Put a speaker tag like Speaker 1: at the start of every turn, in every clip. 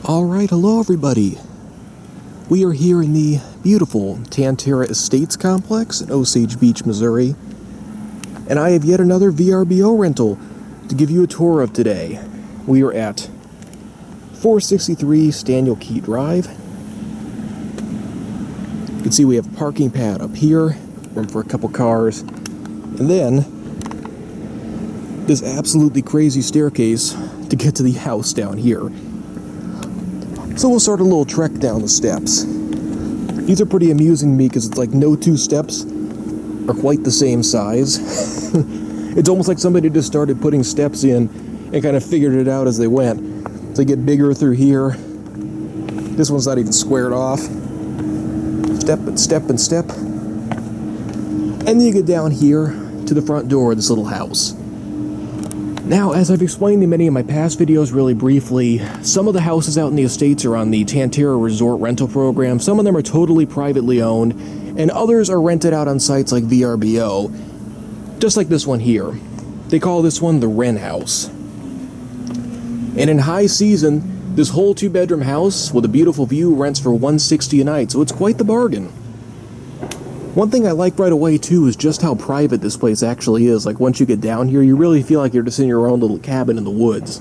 Speaker 1: Alright, hello everybody. We are here in the beautiful Tantera Estates complex in Osage Beach, Missouri. And I have yet another VRBO rental to give you a tour of today. We are at 463 Staniel Key Drive. You can see we have a parking pad up here, room for a couple cars. And then, this absolutely crazy staircase to get to the house down here. So we'll start a little trek down the steps. These are pretty amusing to me because it's like no two steps are quite the same size. It's almost like somebody just started putting steps in and kind of figured it out as they went. So they get bigger through here. This one's not even squared off. Step and step and step. And then you get down here to the front door of this little house. Now, as I've explained in many of my past videos really briefly, some of the houses out in the estates are on the Tantera Resort rental program. Some of them are totally privately owned, and others are rented out on sites like VRBO, just like this one here. They call this one the Wren House. And in high season, this whole 2-bedroom house with a beautiful view rents for $160 a night, so it's quite the bargain. One thing I like right away, too, is just how private this place actually is. Like, once you get down here, you really feel like you're just in your own little cabin in the woods.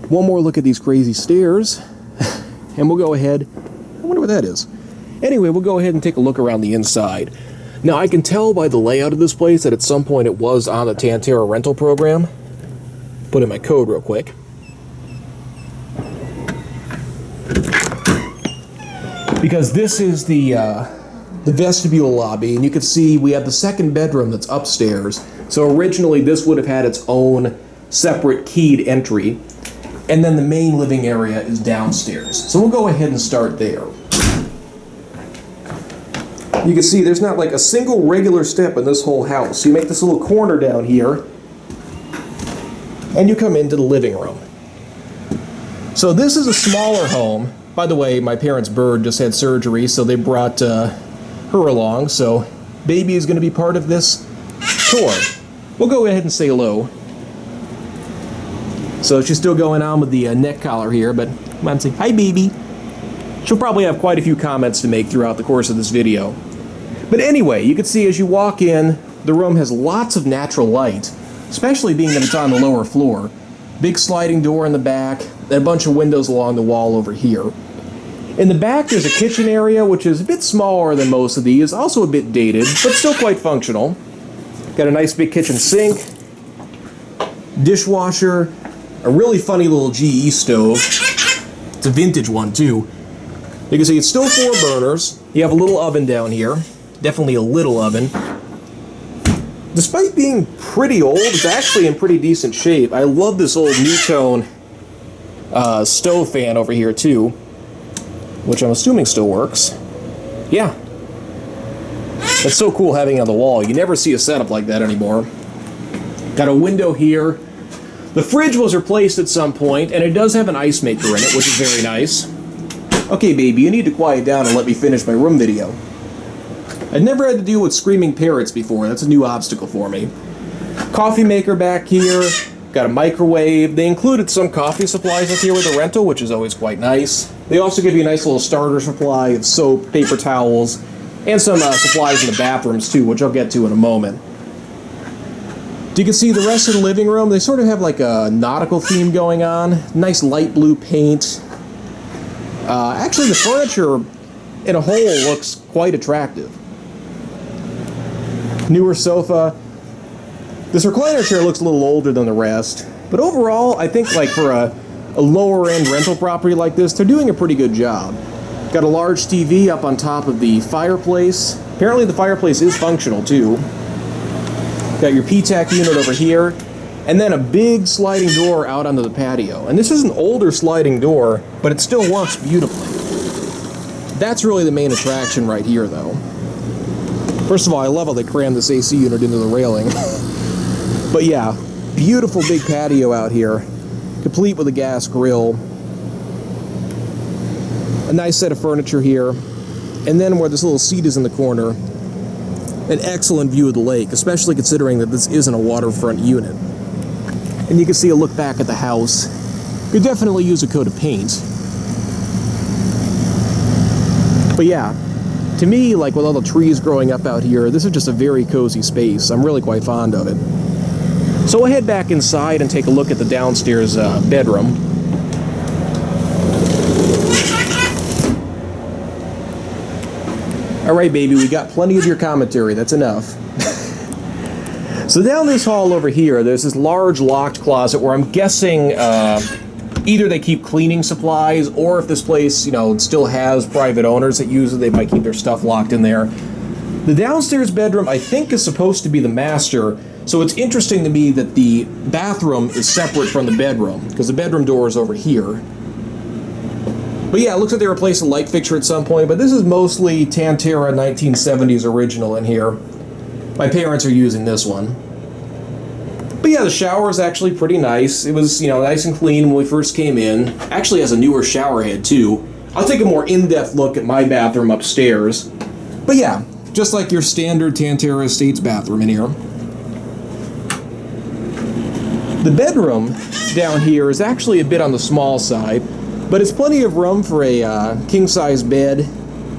Speaker 1: One more look at these crazy stairs, and we'll go ahead. I wonder what that is. Anyway, we'll go ahead and take a look around the inside. Now, I can tell by the layout of this place that at some point it was on the Tantera rental program. Put in my code real quick. Because this is the vestibule lobby, and you can see we have the second bedroom that's upstairs. So originally this would have had its own separate keyed entry, and then the main living area is downstairs. So we'll go ahead and start there. You can see there's not like a single regular step in this whole house. You make this little corner down here, and you come into the living room. So this is a smaller home. By the way, my parents' bird just had surgery, so they brought her along, so baby is going to be part of this tour. We'll go ahead and say hello. So she's still going on with the neck collar here, but come on and say, hi baby. She'll probably have quite a few comments to make throughout the course of this video. But anyway, you can see as you walk in, the room has lots of natural light, especially being that it's on the lower floor. Big sliding door in the back, and a bunch of windows along the wall over here. In the back, there's a kitchen area, which is a bit smaller than most of these, also a bit dated, but still quite functional. Got a nice big kitchen sink, dishwasher, a really funny little GE stove. It's a vintage one, too. You can see it's still 4 burners. You have a little oven down here. Definitely a little oven. Despite being pretty old, it's actually in pretty decent shape. I love this old Newtone stove fan over here, too, which I'm assuming still works. Yeah. That's so cool having it on the wall. You never see a setup like that anymore. Got a window here. The fridge was replaced at some point, and it does have an ice maker in it, which is very nice. Okay, baby, you need to quiet down and let me finish my room video. I've never had to deal with screaming parrots before. That's a new obstacle for me. Coffee maker back here. Got a microwave. They included some coffee supplies up here with the rental, which is always quite nice. They also give you a nice little starter supply of soap, paper towels, and some supplies in the bathrooms too, which I'll get to in a moment. You can see the rest of the living room. They sort of have like a nautical theme going on. Nice light blue paint. Actually, the furniture in a whole looks quite attractive. Newer sofa. This recliner chair looks a little older than the rest, but overall, I think like for a lower-end rental property like this, they're doing a pretty good job. Got a large TV up on top of the fireplace. Apparently the fireplace is functional, too. Got your PTAC unit over here, and then a big sliding door out onto the patio. And this is an older sliding door, but it still works beautifully. That's really the main attraction right here, though. First of all, I love how they crammed this AC unit into the railing. But yeah, beautiful big patio out here, complete with a gas grill. A nice set of furniture here. And then where this little seat is in the corner, an excellent view of the lake, especially considering that this isn't a waterfront unit. And you can see a look back at the house. Could definitely use a coat of paint. But yeah, to me, like with all the trees growing up out here, this is just a very cozy space. I'm really quite fond of it. So we'll head back inside and take a look at the downstairs bedroom. All right, baby, we got plenty of your commentary. That's enough. So down this hall over here, there's this large locked closet where I'm guessing either they keep cleaning supplies, or if this place, you know, still has private owners that use it, they might keep their stuff locked in there. The downstairs bedroom, I think, is supposed to be the master, so it's interesting to me that the bathroom is separate from the bedroom, because the bedroom door is over here. But yeah, it looks like they replaced a light fixture at some point, but this is mostly Tantera 1970s original in here. My parents are using this one. But yeah, the shower is actually pretty nice. It was, you know, nice and clean when we first came in. Actually has a newer shower head too. I'll take a more in-depth look at my bathroom upstairs. But yeah, just like your standard Tantera Estates bathroom in here. The bedroom down here is actually a bit on the small side, but it's plenty of room for a king-size bed.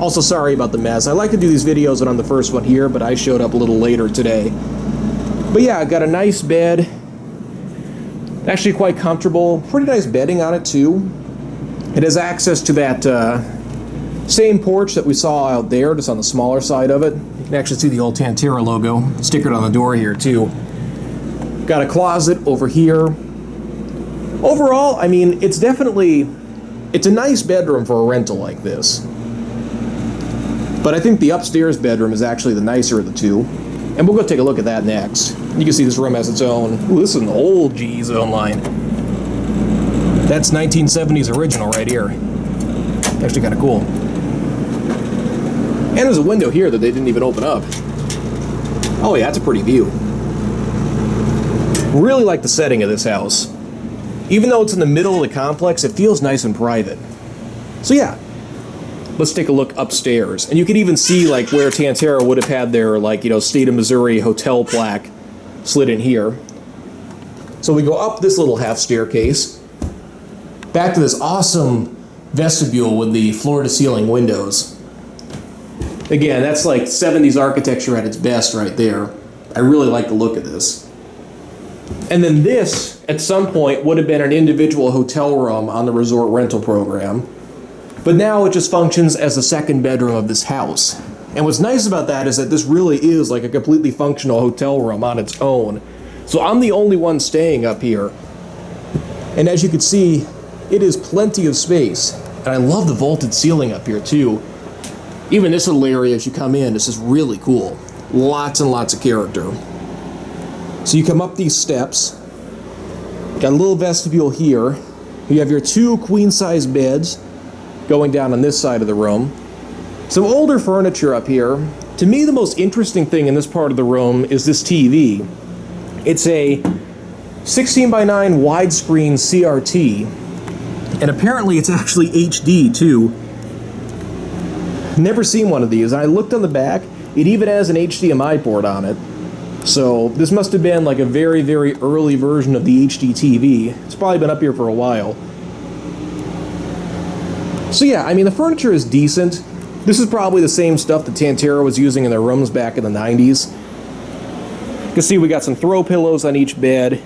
Speaker 1: Also, sorry about the mess. I like to do these videos when I'm the first one here, but I showed up a little later today. But yeah, I've got a nice bed. Actually quite comfortable. Pretty nice bedding on it too. It has access to that same porch that we saw out there, just on the smaller side of it. You can actually see the old Tantera logo stickered on the door here too. Got a closet over here. Overall, I mean, it's a nice bedroom for a rental like this. But I think the upstairs bedroom is actually the nicer of the two. And we'll go take a look at that next. You can see this room has its own. Ooh, this is an old G zone line. That's 1970s original right here. Actually kind of cool. And there's a window here that they didn't even open up. Oh yeah, that's a pretty view. Really like the setting of this house. Even though it's in the middle of the complex, it feels nice and private. So yeah, let's take a look upstairs. And you can even see like where Tantera would have had their, like, you know, State of Missouri hotel plaque slid in here. So we go up this little half staircase, back to this awesome vestibule with the floor-to-ceiling windows. Again, that's like 70s architecture at its best right there. I really like the look of this. And then this, at some point, would have been an individual hotel room on the resort rental program. But now it just functions as the second bedroom of this house. And what's nice about that is that this really is like a completely functional hotel room on its own. So I'm the only one staying up here. And as you can see, it is plenty of space. And I love the vaulted ceiling up here too. Even this little area as you come in, this is really cool. Lots and lots of character. So you come up these steps, got a little vestibule here. You have your two queen-size beds going down on this side of the room. Some older furniture up here. To me, the most interesting thing in this part of the room is this TV. It's a 16:9 widescreen CRT, and apparently it's actually HD too. Never seen one of these. I looked on the back, it even has an HDMI port on it. So this must have been like a very, very early version of the HD TV. It's probably been up here for a while. So yeah, I mean, the furniture is decent. This is probably the same stuff that Tantera was using in their rooms back in the 90s. You can see we got some throw pillows on each bed.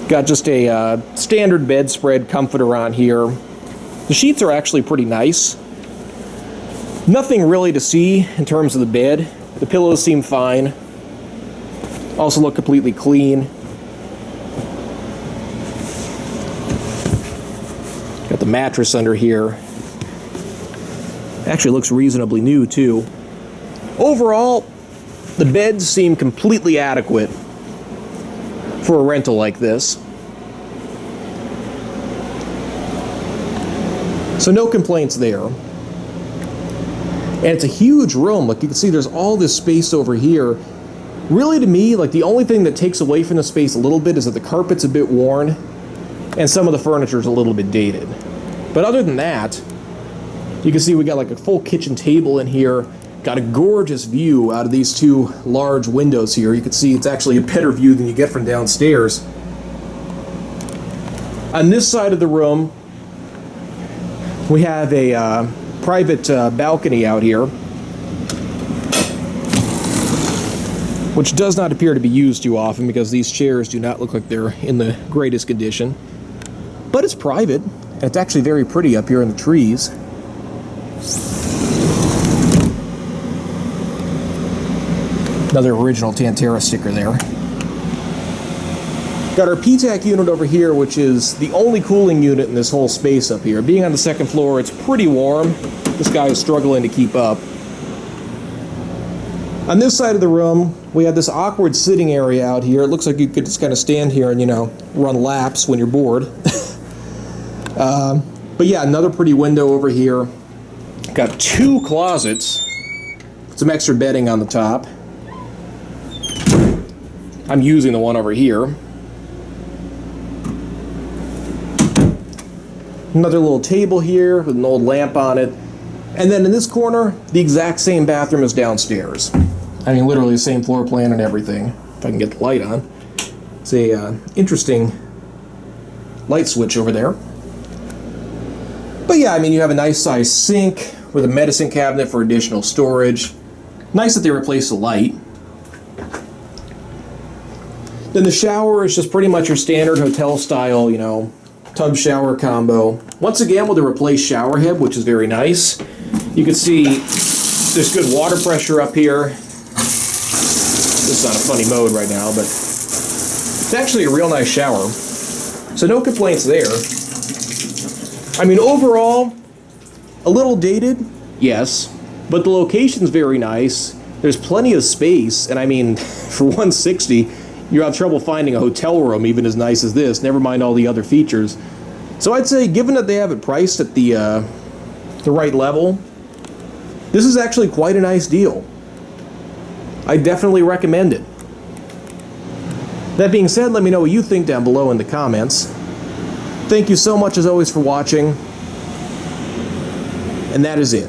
Speaker 1: Got just a standard bedspread comforter on here. The sheets are actually pretty nice. Nothing really to see in terms of the bed. The pillows seem fine. Also look completely clean. Got the mattress under here. Actually looks reasonably new too. Overall, the beds seem completely adequate for a rental like this. So no complaints there. And it's a huge room. Like you can see there's all this space over here. Really to me, like the only thing that takes away from the space a little bit is that the carpet's a bit worn and some of the furniture is a little bit dated. But other than that, you can see we got like a full kitchen table in here. Got a gorgeous view out of these two large windows here. You can see it's actually a better view than you get from downstairs. On this side of the room, we have a private balcony out here, which does not appear to be used too often because these chairs do not look like they're in the greatest condition. But it's private, and it's actually very pretty up here in the trees. Another original Tantera sticker there. Got our PTAC unit over here, which is the only cooling unit in this whole space up here. Being on the second floor, it's pretty warm. This guy is struggling to keep up. On this side of the room, we have this awkward sitting area out here. It looks like you could just kind of stand here and, you know, run laps when you're bored. But yeah, another pretty window over here. Got two closets. Some extra bedding on the top. I'm using the one over here. Another little table here with an old lamp on it. And then in this corner, the exact same bathroom as downstairs. I mean, literally the same floor plan and everything. If I can get the light on. It's a interesting light switch over there. But yeah, I mean, you have a nice sized sink with a medicine cabinet for additional storage. Nice that they replaced the light. Then the shower is just pretty much your standard hotel style, you know, tub shower combo. Once again with a replaced shower head, which is very nice. You can see there's good water pressure up here. This is on a funny mode right now, but it's actually a real nice shower. So no complaints there. I mean, overall, a little dated, yes, but the location's very nice. There's plenty of space, and I mean, for $160, you have trouble finding a hotel room even as nice as this, never mind all the other features. So I'd say, given that they have it priced at the right level, this is actually quite a nice deal. I definitely recommend it. That being said, let me know what you think down below in the comments. Thank you so much as always for watching, and that is it.